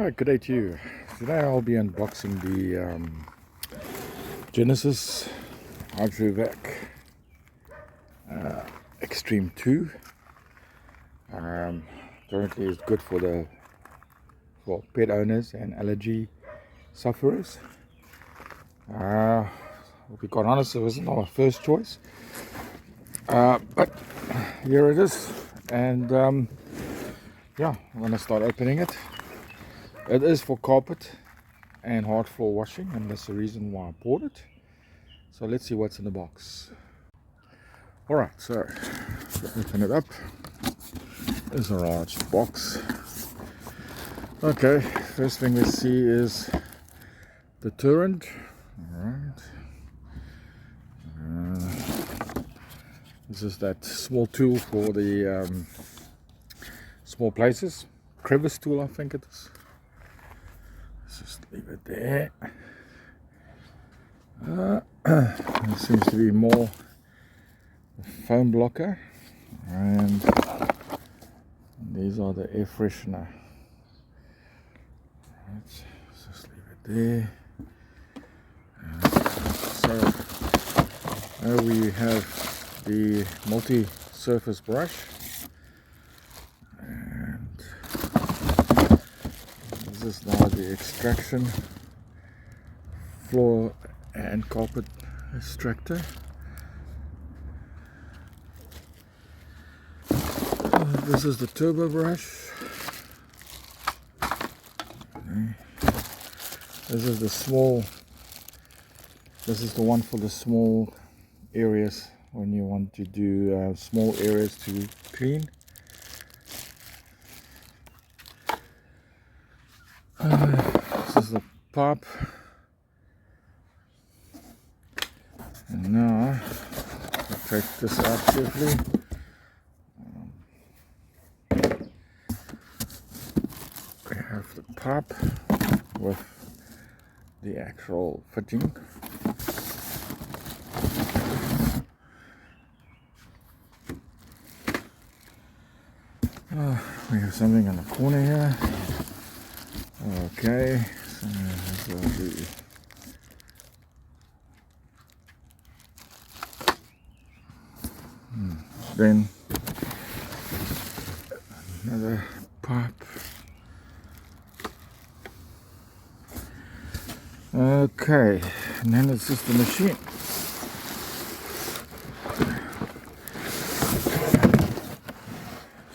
Alright, good day to you. Today I'll be unboxing the Genesis Hydrovac Extreme 2. Apparently it's good for pet owners and allergy sufferers. To be quite honest, it wasn't our first choice, but here it is, and yeah, I'm gonna start opening it. It is for carpet and hard floor washing, and that's the reason why I bought it. So let's see what's in the box. Alright, so open it up. There's a large box. Okay, first thing we see is the deterrent. Alright. This is that small tool for the small places. Crevice tool, I think it is. Let's just leave it there. There seems to be more foam blocker, and these are the air freshener. Let's just leave it there. So now we have the multi-surface brush, and this is now the extraction floor and carpet extractor. This is the turbo brush. This is the small. This is the one for the small areas when you want to do small areas to clean. This is the pipe. And now I'll take this out carefully. We have the pipe with the actual fitting. We have something in the corner here. Okay, so that's what I'll do. Then another pipe. Okay, and then it's just the machine.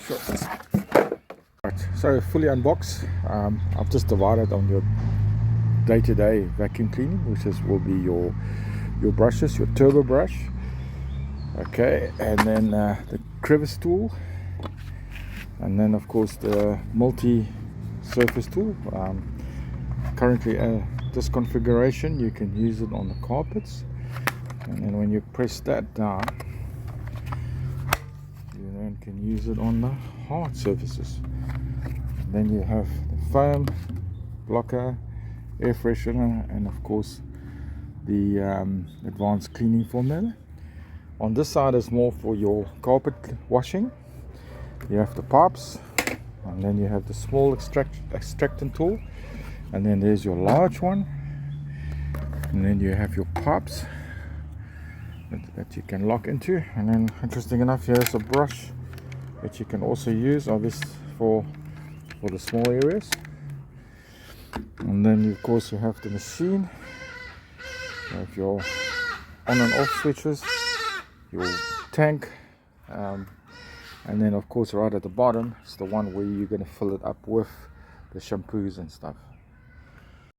Sure. Right, so fully unboxed. I've just divided on your day-to-day vacuum cleaning, which will be your brushes, your turbo brush. Okay, and then the crevice tool, and then of course the multi-surface tool. Currently this configuration, you can use it on the carpets, and then when you press that down, you then can use it on the hard surfaces. And then you have the foam blocker, air freshener, and of course the advanced cleaning formula. On this side is more for your carpet washing. You have the pipes, and then you have the small extracting tool, and then there's your large one, and then you have your pipes that you can lock into. And then, interesting enough, here's a brush that you can also use, obviously for the small areas. And then of course you have the machine. You have your on and off switches, your tank, and then of course right at the bottom is the one where you're going to fill it up with the shampoos and stuff.